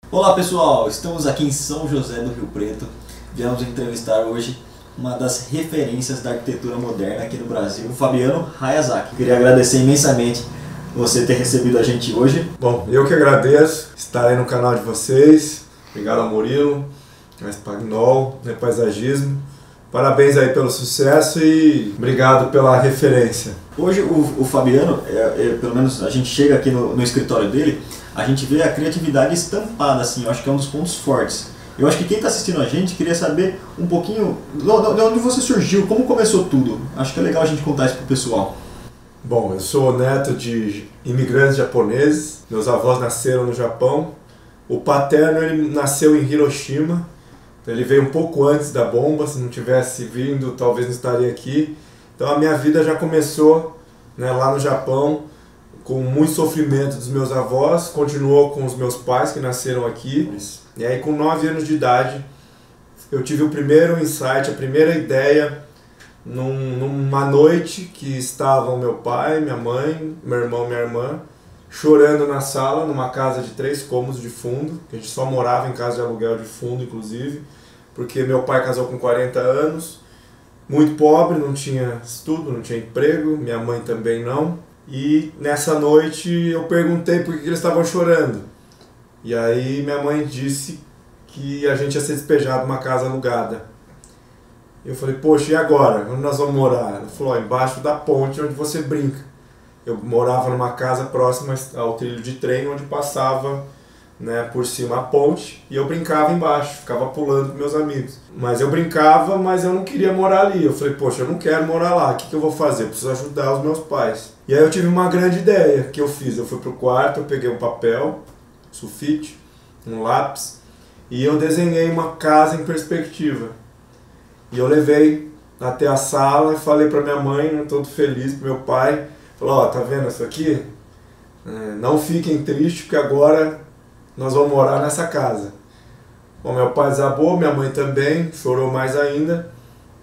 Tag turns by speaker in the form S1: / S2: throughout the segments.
S1: Olá pessoal, estamos aqui em São José do Rio Preto. Viemos entrevistar hoje uma das referências da arquitetura moderna aqui no Brasil, o Fabiano Hayazaki. Queria agradecer imensamente você ter recebido a gente hoje.
S2: Bom, eu que agradeço estar aí no canal de vocês. Obrigado ao Murilo, a Spagnol, Paisagismo. Parabéns aí pelo sucesso e obrigado pela referência.
S1: Hoje o Fabiano, pelo menos a gente chega aqui no escritório dele, a gente vê a criatividade estampada, assim, eu acho que é um dos pontos fortes. Eu acho que quem está assistindo a gente queria saber um pouquinho de onde você surgiu, como começou tudo. Acho que é legal a gente contar isso pro pessoal.
S2: Bom, eu sou neto de imigrantes japoneses, meus avós nasceram no Japão. O paterno ele nasceu em Hiroshima, então ele veio um pouco antes da bomba, se não tivesse vindo talvez não estaria aqui. Então a minha vida já começou, né, lá no Japão, com muito sofrimento dos meus avós, continuou com os meus pais que nasceram aqui. E aí com 9 anos de idade eu tive o primeiro insight, a primeira ideia, numa noite que estavam meu pai, minha mãe, meu irmão e minha irmã, chorando na sala, numa casa de 3 cômodos de fundo, que a gente só morava em casa de aluguel de fundo, inclusive, porque meu pai casou com 40 anos, muito pobre, não tinha estudo, não tinha emprego, minha mãe também não. E nessa noite eu perguntei por que eles estavam chorando. E aí minha mãe disse que a gente ia ser despejado de uma casa alugada. Eu falei, poxa, e agora? Onde nós vamos morar? Ela falou, embaixo da ponte onde você brinca. Eu morava numa casa próxima ao trilho de trem, onde passava, né, por cima a ponte, e eu brincava embaixo, ficava pulando com meus amigos. Mas eu brincava, mas eu não queria morar ali. Eu falei, poxa, eu não quero morar lá, o que eu vou fazer? Eu preciso ajudar os meus pais. E aí eu tive uma grande ideia que eu fiz. Eu fui pro quarto, eu peguei um papel, sulfite, um lápis, e eu desenhei uma casa em perspectiva. E eu levei até a sala e falei para minha mãe, todo feliz, pro meu pai, falou, ó, tá vendo isso aqui? Não fiquem tristes, porque agora nós vamos morar nessa casa. Bom, meu pai desabou, minha mãe também, chorou mais ainda.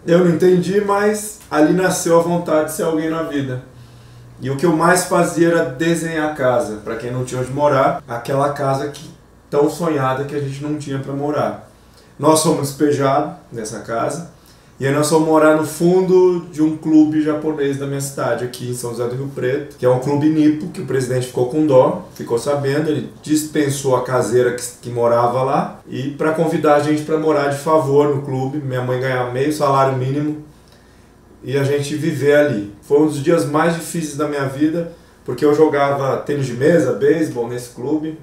S2: Eu não entendi, mas ali nasceu a vontade de ser alguém na vida. E o que eu mais fazia era desenhar a casa, para quem não tinha onde morar, aquela casa tão sonhada que a gente não tinha para morar. Nós fomos despejados nessa casa, e aí nós fomos morar no fundo de um clube japonês da minha cidade, aqui em São José do Rio Preto, que é um clube nipo, que o presidente ficou com dó, ficou sabendo, ele dispensou a caseira que morava lá, e para convidar a gente para morar de favor no clube, minha mãe ganhava meio salário mínimo, e a gente viver ali. Foi um dos dias mais difíceis da minha vida, porque eu jogava tênis de mesa, beisebol nesse clube,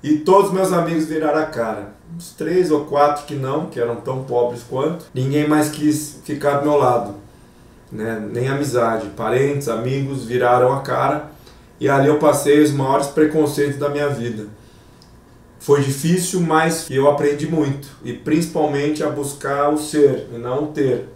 S2: e todos meus amigos viraram a cara. Uns 3 ou 4 que eram tão pobres quanto. Ninguém mais quis ficar do meu lado, né? Nem amizade. Parentes, amigos viraram a cara. E ali eu passei os maiores preconceitos da minha vida. Foi difícil, mas eu aprendi muito. E principalmente a buscar o ser e não o ter.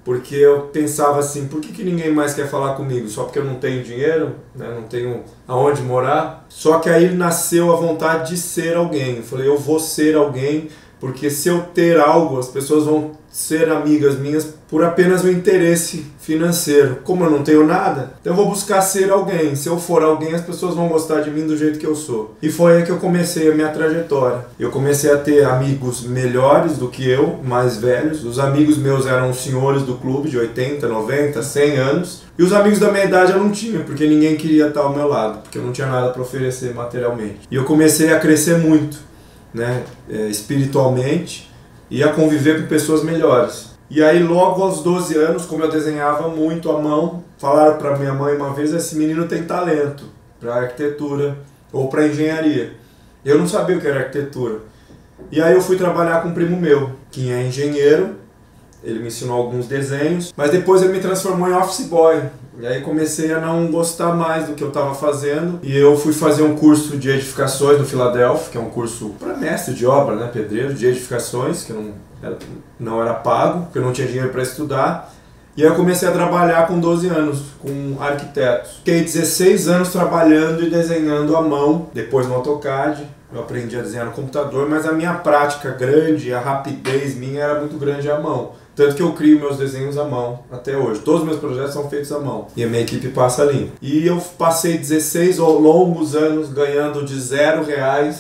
S2: Porque eu pensava assim, por que ninguém mais quer falar comigo? Só porque eu não tenho dinheiro, né? Não tenho aonde morar? Só que aí nasceu a vontade de ser alguém. Eu falei, eu vou ser alguém, porque se eu ter algo, as pessoas vão ser amigas minhas por apenas o interesse financeiro. Como eu não tenho nada, então eu vou buscar ser alguém. Se eu for alguém, as pessoas vão gostar de mim do jeito que eu sou. E foi aí que eu comecei a minha trajetória. Eu comecei a ter amigos melhores do que eu, mais velhos. Os amigos meus eram os senhores do clube de 80, 90, 100 anos. E os amigos da minha idade eu não tinha, porque ninguém queria estar ao meu lado, porque eu não tinha nada para oferecer materialmente. E eu comecei a crescer muito, né, espiritualmente, e a conviver com pessoas melhores. E aí logo aos 12 anos, como eu desenhava muito à mão, falaram para minha mãe uma vez, esse menino tem talento para arquitetura ou para engenharia. Eu não sabia o que era arquitetura. E aí eu fui trabalhar com um primo meu, que é engenheiro, ele me ensinou alguns desenhos, mas depois ele me transformou em office boy. E aí comecei a não gostar mais do que eu estava fazendo. E eu fui fazer um curso de edificações no Philadelphia, que é um curso para mestre de obra, né, pedreiro, de edificações, que não era pago, porque eu não tinha dinheiro para estudar. E aí eu comecei a trabalhar com 12 anos, com arquitetos. Fiquei 16 anos trabalhando e desenhando à mão, depois no AutoCAD. Eu aprendi a desenhar no computador, mas a minha prática grande, a rapidez minha era muito grande à mão. Tanto que eu crio meus desenhos à mão até hoje. Todos os meus projetos são feitos à mão. E a minha equipe passa limpo. E eu passei 16 longos anos ganhando de R$0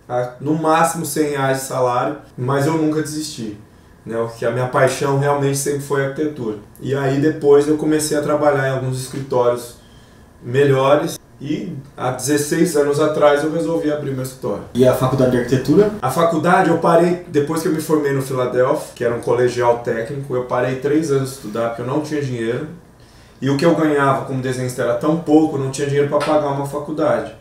S2: a, no máximo R$100 de salário, mas eu nunca desisti. Né, porque a minha paixão realmente sempre foi a arquitetura. E aí depois eu comecei a trabalhar em alguns escritórios melhores e há 16 anos atrás eu resolvi abrir meu escritório.
S1: E a faculdade de arquitetura?
S2: A faculdade eu parei, depois que eu me formei no Philadelphia, que era um colegial técnico, eu parei 3 anos de estudar porque eu não tinha dinheiro. E o que eu ganhava como desenhista era tão pouco, eu não tinha dinheiro para pagar uma faculdade.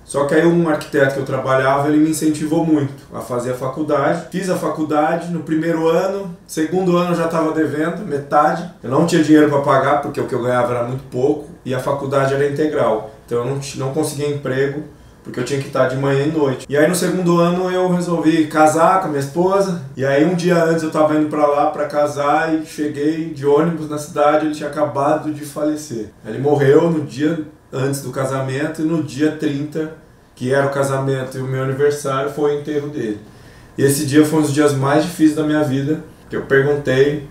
S2: Só que aí um arquiteto que eu trabalhava, ele me incentivou muito a fazer a faculdade. Fiz a faculdade no primeiro ano, segundo ano eu já estava devendo, metade. Eu não tinha dinheiro para pagar, porque o que eu ganhava era muito pouco, e a faculdade era integral. Então eu não conseguia emprego, porque eu tinha que estar de manhã e noite. E aí no segundo ano eu resolvi casar com a minha esposa, e aí um dia antes eu estava indo para lá para casar e cheguei de ônibus na cidade, ele tinha acabado de falecer. Ele morreu no dia antes do casamento, e no dia 30, que era o casamento e o meu aniversário, foi o enterro dele. E esse dia foi um dos dias mais difíceis da minha vida, que eu perguntei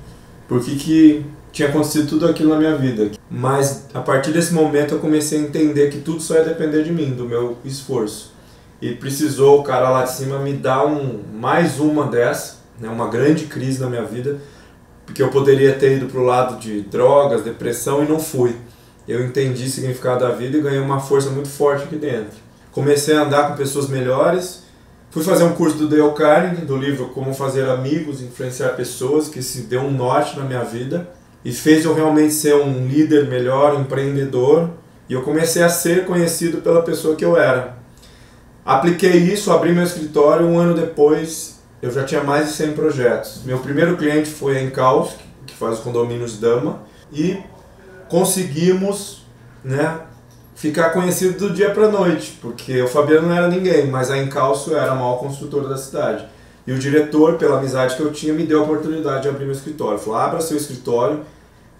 S2: por que tinha acontecido tudo aquilo na minha vida. Mas a partir desse momento eu comecei a entender que tudo só ia depender de mim, do meu esforço. E precisou o cara lá de cima me dar mais uma dessa, né, uma grande crise na minha vida, porque eu poderia ter ido para o lado de drogas, depressão, e não fui. Eu entendi o significado da vida e ganhei uma força muito forte aqui dentro. Comecei a andar com pessoas melhores, fui fazer um curso do Dale Carnegie, do livro Como Fazer Amigos e Influenciar Pessoas, que se deu um norte na minha vida e fez eu realmente ser um líder melhor, um empreendedor, e eu comecei a ser conhecido pela pessoa que eu era. Apliquei isso, abri meu escritório, um ano depois eu já tinha mais de 100 projetos. Meu primeiro cliente foi a Encalço, que faz os condomínios Dama, e conseguimos, né, ficar conhecido do dia para noite, porque o Fabiano não era ninguém, mas a Encalço era a maior construtora da cidade. E o diretor, pela amizade que eu tinha, me deu a oportunidade de abrir meu escritório. Falou, abra seu escritório,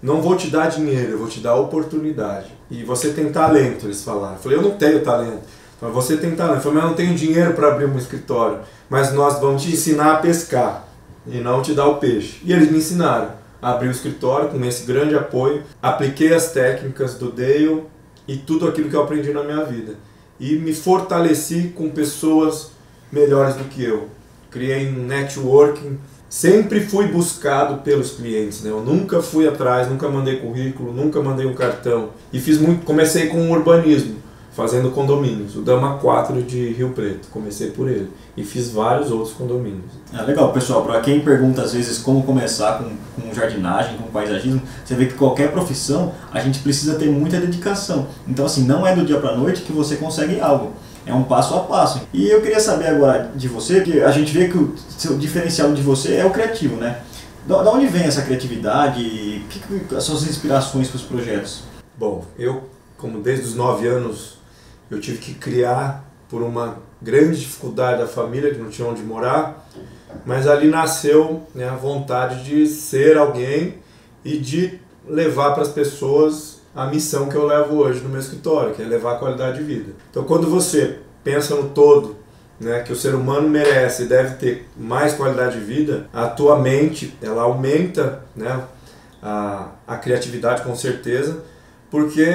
S2: não vou te dar dinheiro, eu vou te dar oportunidade. E você tem talento, eles falaram. Eu falei, eu não tenho talento. Mas você tem talento. Eu falei, mas eu não tenho dinheiro para abrir um escritório, mas nós vamos te ensinar a pescar e não te dar o peixe. E eles me ensinaram a abrir o escritório com esse grande apoio, apliquei as técnicas do Dale e tudo aquilo que eu aprendi na minha vida. E me fortaleci com pessoas melhores do que eu. Criei um networking, sempre fui buscado pelos clientes, né? Eu nunca fui atrás, nunca mandei currículo, nunca mandei um cartão. E comecei com urbanismo, fazendo condomínios, o Dama 4 de Rio Preto, comecei por ele. E fiz vários outros condomínios.
S1: Legal, pessoal, para quem pergunta às vezes como começar com jardinagem, com paisagismo, você vê que qualquer profissão a gente precisa ter muita dedicação. Então assim, não é do dia para a noite que você consegue algo. É um passo a passo. E eu queria saber agora de você, que a gente vê que o seu diferencial de você é o criativo, né? Da onde vem essa criatividade? O que as suas inspirações para os projetos?
S2: Bom, eu, como desde os 9 anos, eu tive que criar por uma grande dificuldade da família, que não tinha onde morar, mas ali nasceu, né, a vontade de ser alguém e de levar para as pessoas a missão que eu levo hoje no meu escritório, que é levar a qualidade de vida. Então, quando você pensa no todo, né, que o ser humano merece e deve ter mais qualidade de vida, a tua mente ela aumenta, né, a criatividade com certeza, porque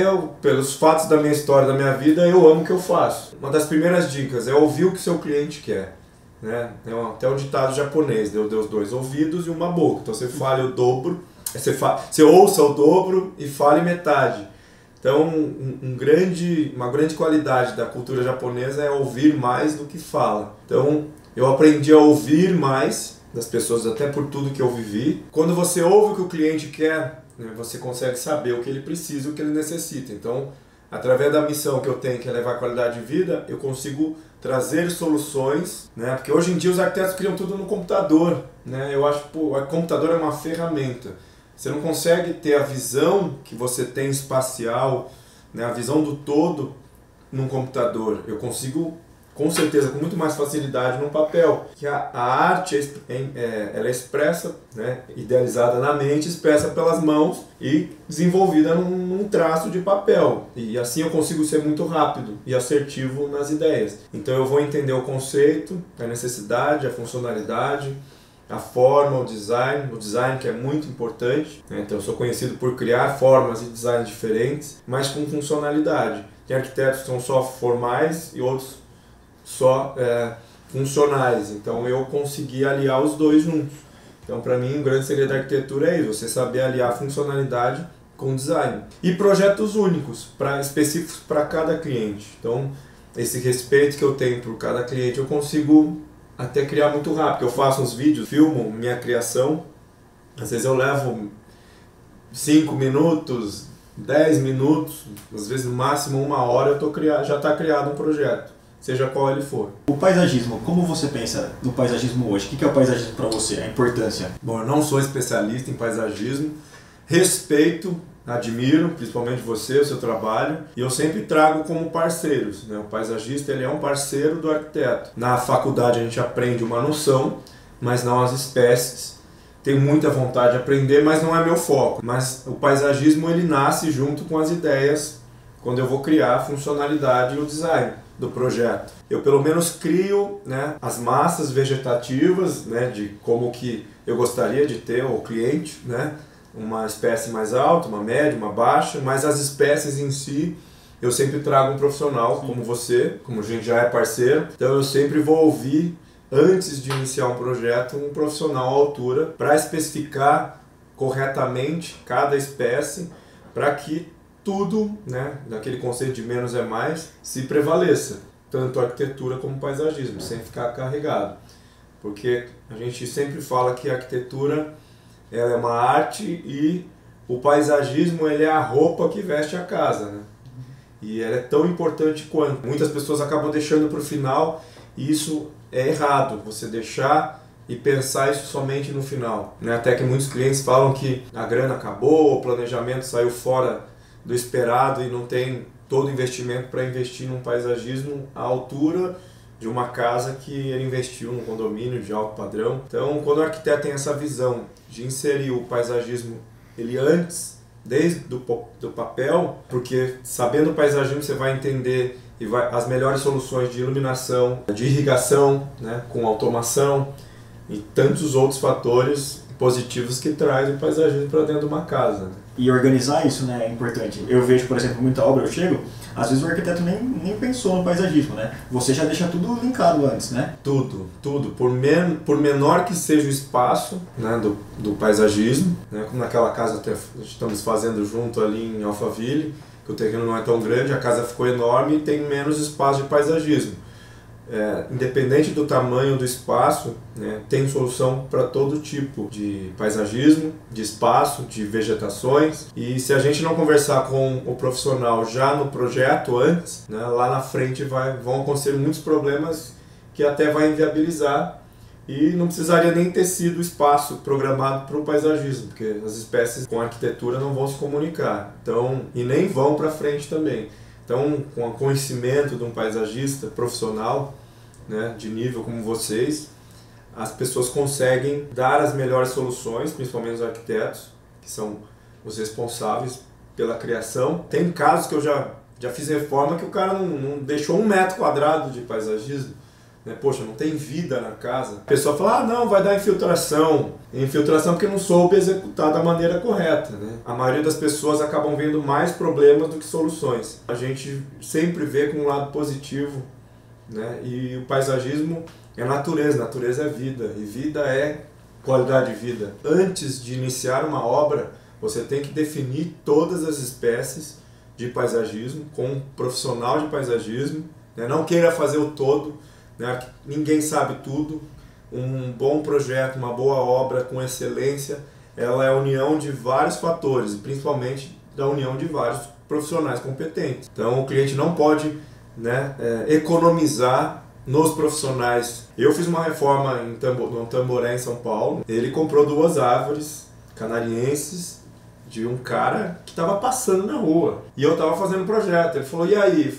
S2: pelos fatos da minha história, da minha vida, eu amo o que eu faço. Uma das primeiras dicas é ouvir o que seu cliente quer. Né? É até um ditado japonês, Deus deu 2 ouvidos e uma boca. Então você fale o dobro, você ouça o dobro e fale metade. Então uma grande qualidade da cultura japonesa é ouvir mais do que fala. Então eu aprendi a ouvir mais das pessoas, até por tudo que eu vivi. Quando você ouve o que o cliente quer, você consegue saber o que ele precisa, o que ele necessita. Então, através da missão que eu tenho, que é levar qualidade de vida, eu consigo trazer soluções, né? Porque hoje em dia os arquitetos criam tudo no computador, né? Eu acho que o computador é uma ferramenta. Você não consegue ter a visão que você tem espacial, né? A visão do todo num computador. Eu consigo, com certeza, com muito mais facilidade num papel. Que a arte ela é expressa, né, idealizada na mente, expressa pelas mãos e desenvolvida num traço de papel. E assim eu consigo ser muito rápido e assertivo nas ideias. Então eu vou entender o conceito, a necessidade, a funcionalidade, a forma, o design que é muito importante, né? Então eu sou conhecido por criar formas e designs diferentes, mas com funcionalidade. Tem arquitetos que são só formais e outros só funcionais. Então eu consegui aliar os dois juntos. Então para mim o grande segredo da arquitetura é isso, você saber aliar funcionalidade com design. E projetos únicos, específicos para cada cliente. Então esse respeito que eu tenho por cada cliente eu consigo até criar muito rápido. Eu faço uns vídeos, filmo minha criação, às vezes eu levo 5 minutos, 10 minutos, às vezes no máximo 1 hora já está criado um projeto, seja qual ele for.
S1: O paisagismo, como você pensa no paisagismo hoje? O que é o paisagismo para você, a importância?
S2: Bom, eu não sou especialista em paisagismo, respeito, admiro, principalmente você, o seu trabalho, e eu sempre trago como parceiros, né? O paisagista ele é um parceiro do arquiteto. Na faculdade a gente aprende uma noção, mas não as espécies. Tenho muita vontade de aprender, mas não é meu foco. Mas o paisagismo ele nasce junto com as ideias quando eu vou criar a funcionalidade e o design do projeto. Eu pelo menos crio, né, as massas vegetativas, né, de como que eu gostaria de ter o cliente, né, uma espécie mais alta, uma média, uma baixa, mas as espécies em si eu sempre trago um profissional como você, como a gente já é parceiro, então eu sempre vou ouvir antes de iniciar um projeto, um profissional à altura para especificar corretamente cada espécie para que tudo, né, daquele conceito de menos é mais, se prevaleça, tanto a arquitetura como o paisagismo, sem ficar carregado. Porque a gente sempre fala que a arquitetura ela é uma arte e o paisagismo ele é a roupa que veste a casa, né? E ela é tão importante quanto. Muitas pessoas acabam deixando para o final e isso é errado, você deixar e pensar isso somente no final, né? Até que muitos clientes falam que a grana acabou, o planejamento saiu fora do esperado e não tem todo o investimento para investir num paisagismo à altura de uma casa que ele investiu num condomínio de alto padrão. Então, quando o arquiteto tem essa visão de inserir o paisagismo ele antes, desde do papel, porque sabendo o paisagismo você vai entender as melhores soluções de iluminação, de irrigação, né, com automação e tantos outros fatores positivos que traz o paisagismo para dentro de uma casa. Né?
S1: E organizar isso, né, é importante. Eu vejo, por exemplo, muita obra, eu chego, às vezes o arquiteto nem pensou no paisagismo, né? Você já deixa tudo linkado antes, né?
S2: Tudo. Por menor que seja o espaço, né, do paisagismo, né, como naquela casa que estamos fazendo junto ali em Alphaville, que o terreno não é tão grande, a casa ficou enorme e tem menos espaço de paisagismo. Independente do tamanho do espaço, né, tem solução para todo tipo de paisagismo, de espaço, de vegetações. E se a gente não conversar com o profissional já no projeto antes, né, lá na frente vão acontecer muitos problemas que até vai inviabilizar e não precisaria nem ter sido espaço programado para o paisagismo, porque as espécies com a arquitetura não vão se comunicar, então, e nem vão para frente também. Então, com o conhecimento de um paisagista profissional, né, de nível como vocês, as pessoas conseguem dar as melhores soluções, principalmente os arquitetos, que são os responsáveis pela criação. Tem casos que eu já fiz reforma que o cara não deixou 1 metro quadrado de paisagismo. Né? Poxa, não tem vida na casa. A pessoa fala, não, vai dar infiltração. Infiltração porque não soube executar da maneira correta. Né? A maioria das pessoas acabam vendo mais problemas do que soluções. A gente sempre vê com um lado positivo, né? E o paisagismo é natureza é vida. E vida é qualidade de vida. Antes de iniciar uma obra, você tem que definir todas as espécies de paisagismo com um profissional de paisagismo. Né? Não queira fazer o todo. Né? Ninguém sabe tudo. Um bom projeto, uma boa obra com excelência, ela é a união de vários fatores, principalmente da união de vários profissionais competentes. Então o cliente não pode, né, economizar nos profissionais. Eu fiz uma reforma no Tamboré, em São Paulo. Ele comprou 2 árvores canarienses de um cara que estava passando na rua. E eu estava fazendo um projeto. Ele falou, e aí? Eu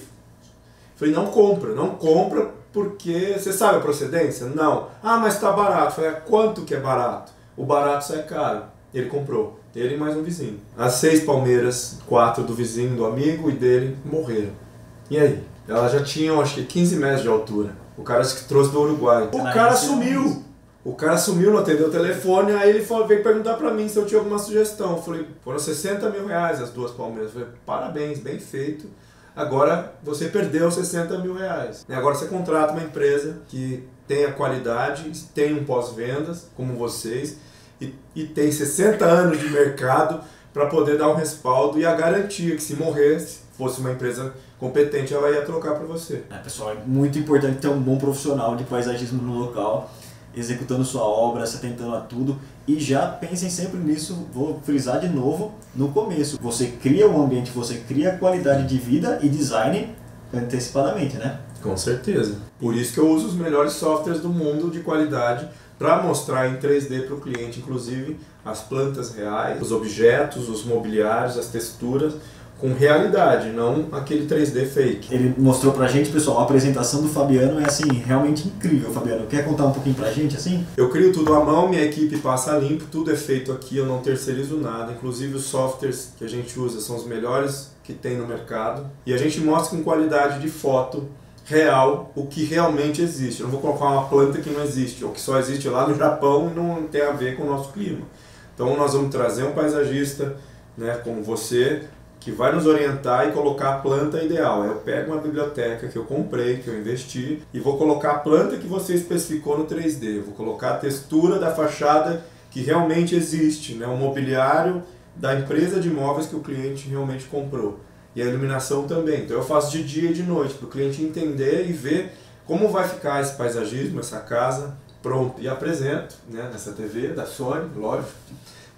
S2: falei, não compra porque você sabe a procedência? Não. Ah, mas está barato. Eu falei, quanto que é barato? O barato sai caro. Ele comprou. Ele e mais um vizinho. As 6 palmeiras, 4 do vizinho, do amigo e dele, morreram. E aí? Elas já tinham, acho que 15 metros de altura. O cara que trouxe do Uruguai. O cara sumiu. O cara sumiu, não atendeu o telefone, aí ele veio perguntar pra mim se eu tinha alguma sugestão. Eu falei, foram 60 mil reais as 2 palmeiras. Eu falei, parabéns, bem feito. agora você perdeu 60 mil reais. Agora você contrata uma empresa que tem a qualidade, tem um pós-vendas, como vocês, e tem 60 anos de mercado para poder dar um respaldo e a garantia que se morresse, fosse uma empresa competente, ela ia trocar para você.
S1: Pessoal, é muito importante ter um bom profissional de paisagismo no local, executando sua obra, se atentando a tudo. E já pensem sempre nisso, vou frisar de novo, no começo. Você cria o ambiente, você cria a qualidade de vida e design antecipadamente, né?
S2: Com certeza. Por isso que eu uso os melhores softwares do mundo de qualidade para mostrar em 3D para o cliente, inclusive as plantas reais, os objetos, os mobiliários, as texturas, com realidade, não aquele 3D fake.
S1: Ele mostrou pra gente, pessoal, a apresentação do Fabiano é assim, realmente incrível. Fabiano, quer contar um pouquinho pra gente assim?
S2: Eu crio tudo à mão, minha equipe passa limpo, tudo é feito aqui, eu não terceirizo nada, inclusive os softwares que a gente usa são os melhores que tem no mercado e a gente mostra com qualidade de foto real o que realmente existe. Eu não vou colocar uma planta que não existe, ou que só existe lá no Japão e não tem a ver com o nosso clima. Então nós vamos trazer um paisagista, né, como você, que vai nos orientar e colocar a planta ideal. Eu pego uma biblioteca que eu comprei, que eu investi, e vou colocar a planta que você especificou no 3D. Eu vou colocar a textura da fachada que realmente existe, né? O mobiliário da empresa de imóveis que o cliente realmente comprou. E a iluminação também. Então eu faço de dia e de noite, para o cliente entender e ver como vai ficar esse paisagismo, essa casa, pronto. E apresento, né, nessa TV da Sony, lógico,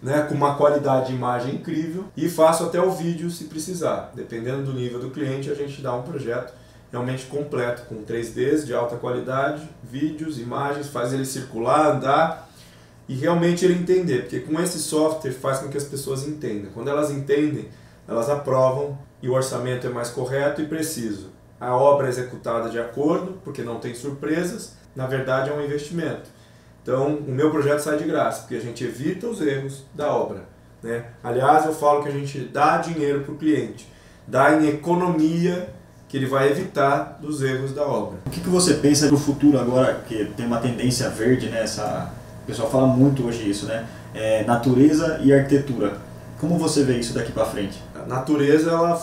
S2: né, com uma qualidade de imagem incrível, e faço até o vídeo se precisar. Dependendo do nível do cliente, a gente dá um projeto realmente completo, com 3Ds de alta qualidade, vídeos, imagens, faz ele circular, andar e realmente ele entender, porque com esse software faz com que as pessoas entendam. Quando elas entendem, elas aprovam e o orçamento é mais correto e preciso. A obra é executada de acordo, porque não tem surpresas, na verdade é um investimento. Então, o meu projeto sai de graça, porque a gente evita os erros da obra, né? Aliás, eu falo que a gente dá dinheiro para o cliente, dá em economia que ele vai evitar dos erros da obra.
S1: O que você pensa do futuro agora, que tem uma tendência verde, né? O pessoal fala muito hoje isso, né? Natureza e arquitetura. Como você vê isso daqui para frente?
S2: A natureza, ela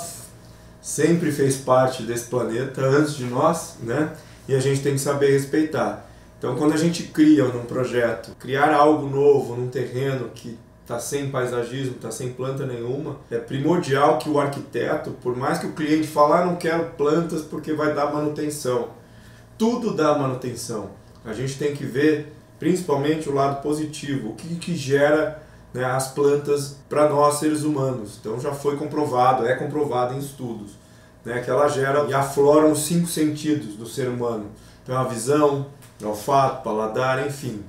S2: sempre fez parte desse planeta antes de nós, né? E a gente tem que saber respeitar. Então, quando a gente cria num projeto, criar algo novo num terreno que está sem paisagismo, está sem planta nenhuma, é primordial que o arquiteto, por mais que o cliente fale, não quero plantas porque vai dar manutenção. Tudo dá manutenção. A gente tem que ver, principalmente, o lado positivo, o que gera, né, as plantas para nós, seres humanos. Então, já foi comprovado, é comprovado em estudos, né, que ela gera e aflora os 5 sentidos do ser humano. Então, a visão, olfato, paladar, enfim.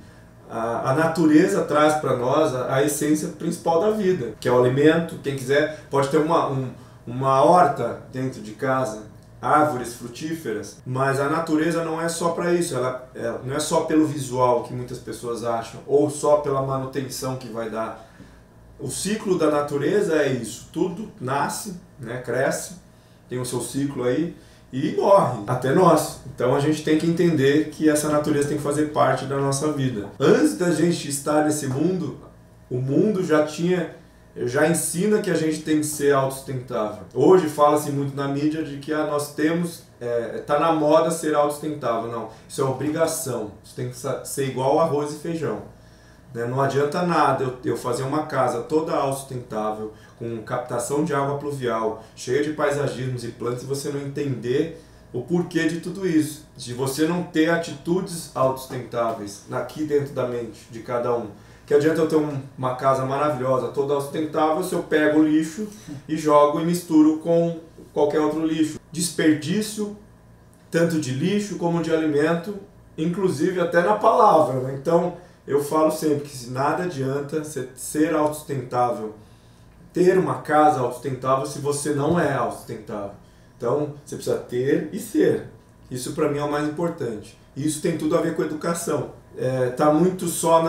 S2: A natureza traz para nós a essência principal da vida, que é o alimento. Quem quiser pode ter uma horta dentro de casa, árvores frutíferas, mas a natureza não é só para isso, ela não é só pelo visual que muitas pessoas acham, ou só pela manutenção que vai dar. O ciclo da natureza é isso, tudo nasce, né, cresce, tem o seu ciclo aí, e morre, até nós. Então a gente tem que entender que essa natureza tem que fazer parte da nossa vida. Antes da gente estar nesse mundo, o mundo já ensina que a gente tem que ser autossustentável. Hoje fala-se muito na mídia de que nós temos, tá na moda ser autossustentável. Não, isso é obrigação. Isso tem que ser igual arroz e feijão. Não adianta nada eu fazer uma casa toda autossustentável, com captação de água pluvial, cheia de paisagismos e plantas, se você não entender o porquê de tudo isso. Se você não ter atitudes autossustentáveis aqui dentro da mente de cada um. Que adianta eu ter uma casa maravilhosa, toda autossustentável, se eu pego o lixo e jogo e misturo com qualquer outro lixo. Desperdício, tanto de lixo como de alimento, inclusive até na palavra, né? Então, eu falo sempre que nada adianta ser autossustentável, ter uma casa autossustentável se você não é autossustentável. Então, você precisa ter e ser. Isso para mim é o mais importante. Isso tem tudo a ver com educação. Tá muito só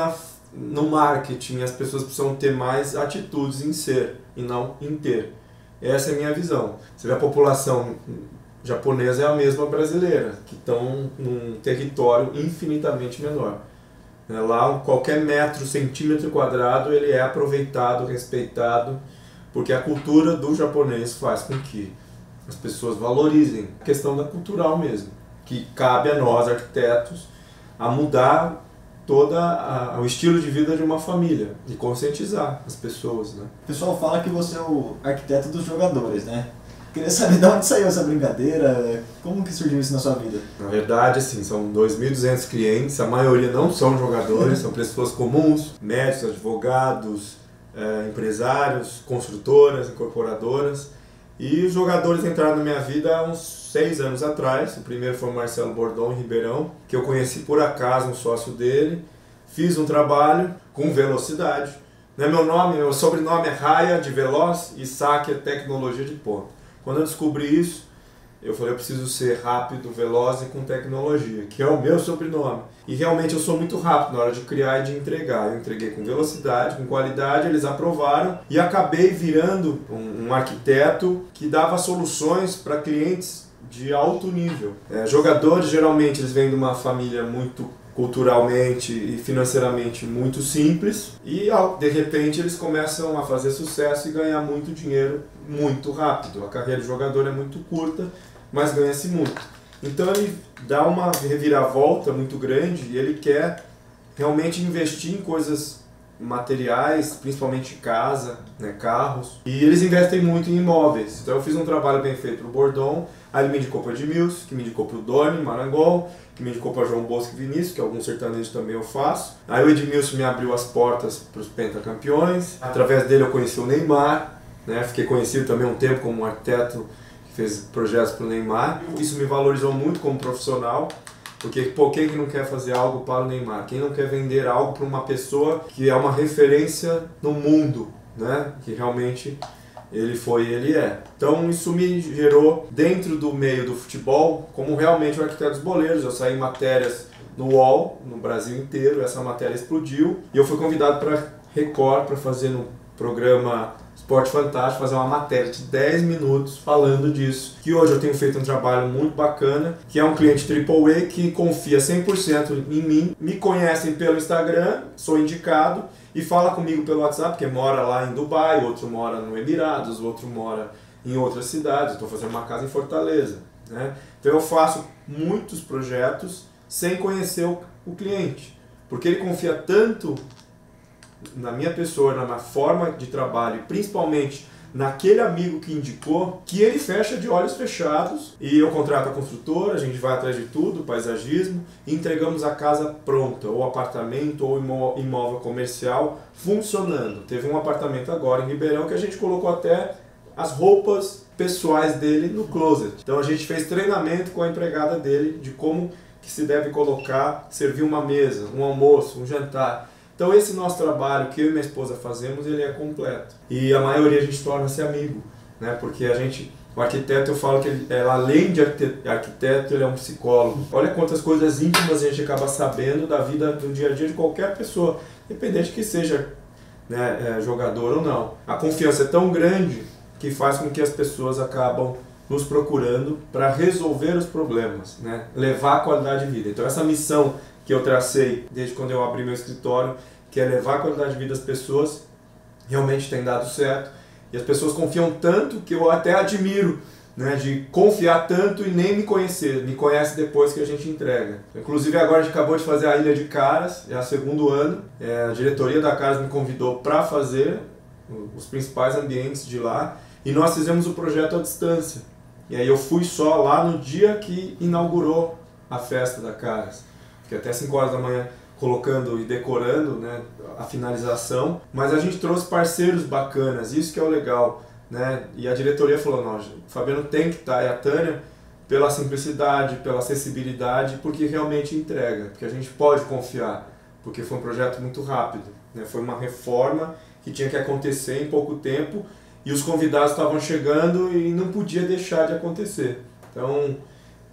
S2: no marketing, as pessoas precisam ter mais atitudes em ser e não em ter. Essa é a minha visão. Você vê a população japonesa é a mesma brasileira, que estão num território infinitamente menor. Lá, qualquer metro, centímetro quadrado, ele é aproveitado, respeitado, porque a cultura do japonês faz com que as pessoas valorizem a questão da cultural mesmo, que cabe a nós, arquitetos, a mudar todo o estilo de vida de uma família e conscientizar as pessoas, né?
S1: O pessoal fala que você é o arquiteto dos jogadores, né? Queria saber de onde saiu essa brincadeira, como que surgiu isso na sua vida?
S2: Na verdade, assim, são 2.200 clientes, a maioria não são jogadores, são pessoas comuns, médicos, advogados, empresários, construtoras, incorporadoras. E os jogadores entraram na minha vida há uns 6 anos atrás. O primeiro foi o Marcelo Bordon, em Ribeirão, que eu conheci por acaso, um sócio dele. Fiz um trabalho com velocidade. Meu sobrenome é Raia, de veloz, e Saque é tecnologia de ponta. Quando eu descobri isso, eu falei, eu preciso ser rápido, veloz e com tecnologia, que é o meu sobrenome. E realmente eu sou muito rápido na hora de criar e de entregar. Eu entreguei com velocidade, com qualidade, eles aprovaram e acabei virando um arquiteto que dava soluções para clientes de alto nível. Jogadores, geralmente, eles vêm de uma família muito culturalmente e financeiramente muito simples e de repente eles começam a fazer sucesso e ganhar muito dinheiro muito rápido. A carreira de jogador é muito curta, mas ganha-se muito. Então ele dá uma reviravolta muito grande e ele quer realmente investir em coisas materiais, principalmente casa, né, carros. E eles investem muito em imóveis. Então eu fiz um trabalho bem feito para o Bordon, aí ele me indicou para o Edmilson, que me indicou para o Doni, Marangol, que me indicou para João Bosco e Vinícius, que alguns sertanejos também eu faço. Aí o Edmilson me abriu as portas para os pentacampeões. Através dele eu conheci o Neymar, né? Fiquei conhecido também um tempo como um arquiteto que fez projetos para o Neymar. Isso me valorizou muito como profissional, porque quem que não quer fazer algo para o Neymar? Quem não quer vender algo para uma pessoa que é uma referência no mundo, né? Que realmente ele é. Então isso me gerou dentro do meio do futebol como realmente o arquiteto dos boleiros. Eu saí em matérias no UOL, no Brasil inteiro, essa matéria explodiu e eu fui convidado para Record para fazer no programa Esporte Fantástico, fazer uma matéria de 10 minutos falando disso. Que hoje eu tenho feito um trabalho muito bacana, que é um cliente AAA que confia 100% em mim, me conhecem pelo Instagram, sou indicado, e fala comigo pelo WhatsApp, porque mora lá em Dubai, outro mora no Emirados, outro mora em outras cidades. Estou fazendo uma casa em Fortaleza, né? Então eu faço muitos projetos sem conhecer o cliente, porque ele confia tanto na minha pessoa, na minha forma de trabalho, e principalmente naquele amigo que indicou, que ele fecha de olhos fechados e eu contrato a construtora, a gente vai atrás de tudo, paisagismo, e entregamos a casa pronta, ou apartamento, ou imóvel comercial funcionando. Teve um apartamento agora em Ribeirão que a gente colocou até as roupas pessoais dele no closet. Então a gente fez treinamento com a empregada dele de como que se deve colocar, servir uma mesa, um almoço, um jantar. Então esse nosso trabalho que eu e minha esposa fazemos, ele é completo. E a maioria a gente torna-se amigo, né? Porque o arquiteto, eu falo que ele, além de arquiteto, ele é um psicólogo. Olha quantas coisas íntimas a gente acaba sabendo da vida, do dia a dia de qualquer pessoa, independente que seja, né, jogador ou não. A confiança é tão grande que faz com que as pessoas acabam nos procurando para resolver os problemas, né? Levar a qualidade de vida. Então essa missão que eu tracei desde quando eu abri meu escritório, que é levar a qualidade de vida das pessoas, realmente tem dado certo. E as pessoas confiam tanto que eu até admiro, né, de confiar tanto e nem me conhecer. Me conhece depois que a gente entrega. Inclusive agora a gente acabou de fazer a Ilha de Caras, é o 2º ano. A diretoria da Caras me convidou para fazer os principais ambientes de lá. E nós fizemos o projeto à distância. E aí eu fui só lá no dia que inaugurou a festa da Caras. Fiquei até 5 horas da manhã colocando e decorando, né, a finalização, mas a gente trouxe parceiros bacanas, isso que é o legal, né? E a diretoria falou, não, o Fabiano tem que estar, e a Tânia, pela simplicidade, pela acessibilidade, porque realmente entrega, porque a gente pode confiar, porque foi um projeto muito rápido, né? Foi uma reforma que tinha que acontecer em pouco tempo e os convidados estavam chegando e não podia deixar de acontecer. Então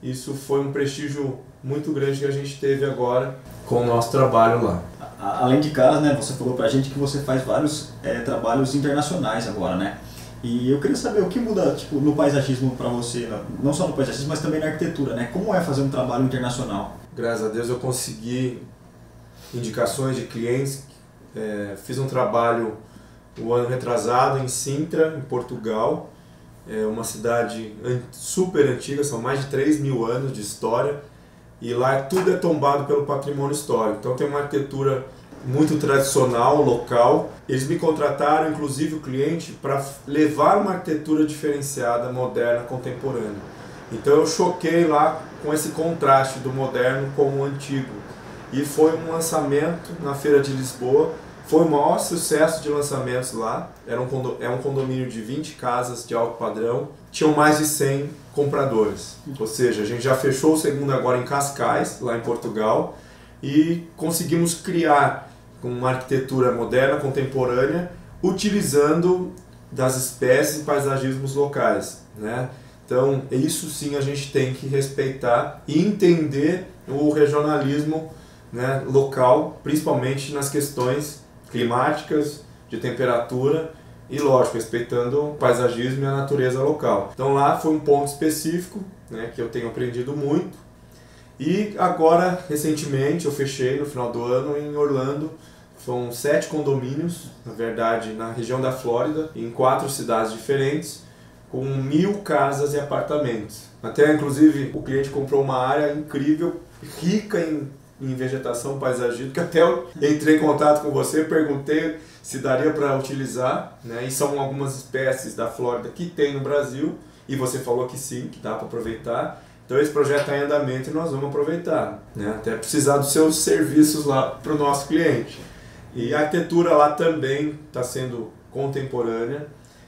S2: isso foi um prestígio muito grande que a gente teve agora com o nosso trabalho lá.
S1: Além de Caras, né, você falou pra gente que você faz vários trabalhos internacionais agora, né? E eu queria saber o que muda, tipo, no paisagismo para você, não só no paisagismo, mas também na arquitetura, né? Como é fazer um trabalho internacional?
S2: Graças a Deus eu consegui indicações de clientes. Fiz um trabalho o ano retrasado em Sintra, em Portugal, é uma cidade super antiga, são mais de 3.000 anos de história, e lá tudo é tombado pelo patrimônio histórico. Então tem uma arquitetura muito tradicional, local. Eles me contrataram, inclusive o cliente, para levar uma arquitetura diferenciada, moderna, contemporânea. Então eu choquei lá com esse contraste do moderno com o antigo. E foi um lançamento na Feira de Lisboa. Foi o maior sucesso de lançamentos lá. É um condomínio de 20 casas de alto padrão. Tinham mais de 100 compradores. Ou seja, a gente já fechou o segundo agora em Cascais, lá em Portugal. E conseguimos criar uma arquitetura moderna, contemporânea, utilizando das espécies e paisagismos locais, né? Então, isso sim a gente tem que respeitar e entender o regionalismo, né, local, principalmente nas questões climáticas, de temperatura e, lógico, respeitando o paisagismo e a natureza local. Então lá foi um ponto específico, né, que eu tenho aprendido muito. E agora, recentemente, eu fechei no final do ano em Orlando. São 7 condomínios, na verdade, na região da Flórida, em 4 cidades diferentes, com 1.000 casas e apartamentos. Até, inclusive, o cliente comprou uma área incrível, rica em vegetação paisagística. Até eu entrei em contato com você, perguntei se daria para utilizar, né? E são algumas espécies da Flórida que tem no Brasil, e você falou que sim, que dá para aproveitar. Então esse projeto está em andamento e nós vamos aproveitar, né? Até precisar dos seus serviços lá para o nosso cliente. E a arquitetura lá também está sendo contemporânea,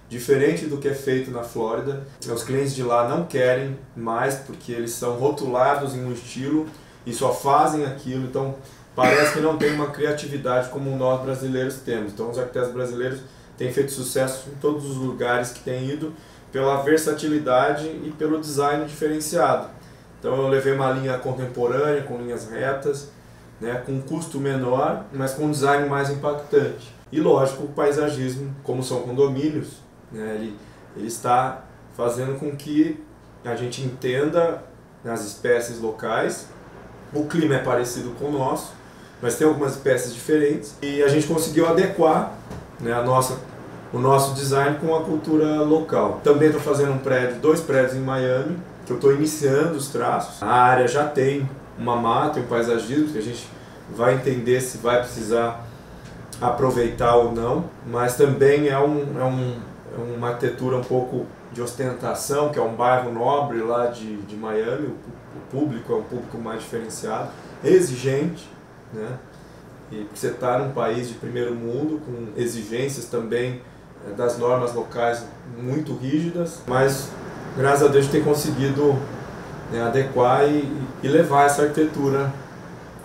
S2: diferente do que é feito na Flórida. Os clientes de lá não querem mais porque eles são rotulados em um estilo e só fazem aquilo, então parece que não tem uma criatividade como nós brasileiros temos. Então os arquitetos brasileiros têm feito sucesso em todos os lugares que têm ido, pela versatilidade e pelo design diferenciado. Então eu levei uma linha contemporânea, com linhas retas, né, com um custo menor, mas com um design mais impactante. E lógico, o paisagismo, como são condomínios, né, ele está fazendo com que a gente entenda as espécies locais. O clima é parecido com o nosso, mas tem algumas espécies diferentes. E a gente conseguiu adequar, né, o nosso design com a cultura local. Também estou fazendo 2 prédios em Miami, que eu estou iniciando os traços. A área já tem uma mata, um paisagismo, que a gente vai entender se vai precisar aproveitar ou não, mas também é uma arquitetura um pouco de ostentação, que é um bairro nobre lá de Miami. O público é um público mais diferenciado, exigente, né? E você está num país de primeiro mundo, com exigências também das normas locais muito rígidas, mas graças a Deus a gente tem conseguido, né, adequar e levar essa arquitetura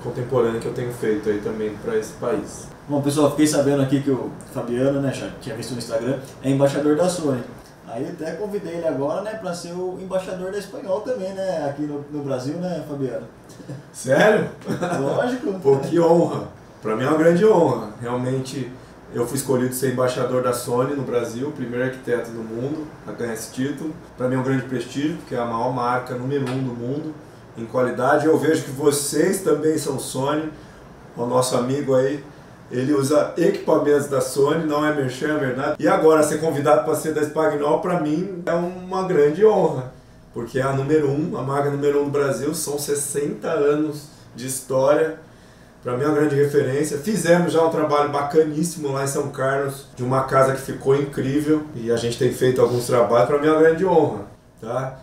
S2: contemporânea que eu tenho feito aí também para esse país.
S1: Bom, pessoal, fiquei sabendo aqui que o Fabiano, né, já tinha visto no Instagram, é embaixador da Sony. Aí até convidei ele agora, né, para ser o embaixador da Espanhol também, né, aqui no Brasil, né, Fabiano?
S2: Sério?
S1: Lógico.
S2: Pô, que honra! Para mim é uma grande honra. Realmente eu fui escolhido ser embaixador da Sony no Brasil, o primeiro arquiteto do mundo a ganhar esse título. Para mim é um grande prestígio, porque é a maior marca número 1 do mundo em qualidade. Eu vejo que vocês também são Sony. O nosso amigo aí, ele usa equipamentos da Sony, não é merchan, é verdade. E agora ser convidado para ser da Espagnol, para mim é uma grande honra, porque é a número 1, a marca número 1 do Brasil, são 60 anos de história. Para mim é uma grande referência. Fizemos já um trabalho bacaníssimo lá em São Carlos, de uma casa que ficou incrível, e a gente tem feito alguns trabalhos. Para mim é uma grande honra, tá?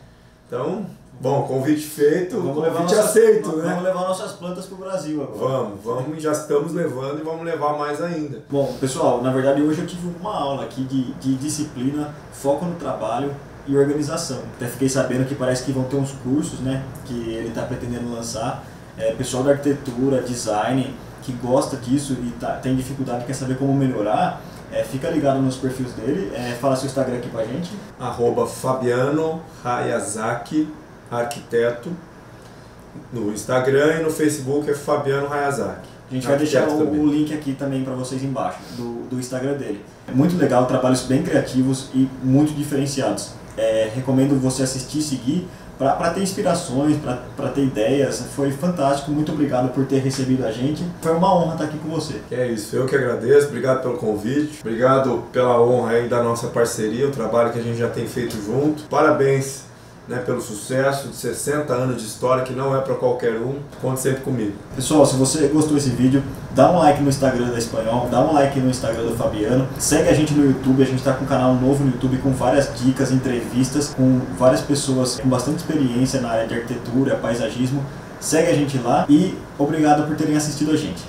S2: Então, bom, convite feito, convite aceito, né?
S1: Vamos levar nossas plantas para o Brasil agora.
S2: Vamos, já estamos levando e vamos levar mais ainda.
S1: Bom, pessoal, na verdade hoje eu tive uma aula aqui de disciplina, foco no trabalho e organização. Até fiquei sabendo que parece que vão ter uns cursos, né, que ele está pretendendo lançar. Pessoal da arquitetura, design, que gosta disso e tem dificuldade, quer saber como melhorar, fica ligado nos perfis dele. Fala seu Instagram aqui pra gente.
S2: @Fabiano Hayazaki, arquiteto, no Instagram, e no Facebook é Fabiano Hayazaki.
S1: A gente vai deixar o link aqui também para vocês embaixo, do Instagram dele. É muito legal, trabalhos bem criativos e muito diferenciados. Recomendo você assistir e seguir, para ter inspirações, para ter ideias. Foi fantástico, muito obrigado por ter recebido a gente. Foi uma honra estar aqui com você.
S2: É isso, eu que agradeço, obrigado pelo convite, obrigado pela honra aí da nossa parceria, o trabalho que a gente já tem feito junto. Parabéns, né, pelo sucesso de 60 anos de história, que não é para qualquer um. Conte sempre comigo.
S1: Pessoal, se você gostou desse vídeo, dá um like no Instagram da Espanhol, dá um like no Instagram do Fabiano, segue a gente no YouTube, a gente está com um canal novo no YouTube com várias dicas, entrevistas, com várias pessoas com bastante experiência na área de arquitetura, paisagismo. Segue a gente lá e obrigado por terem assistido a gente.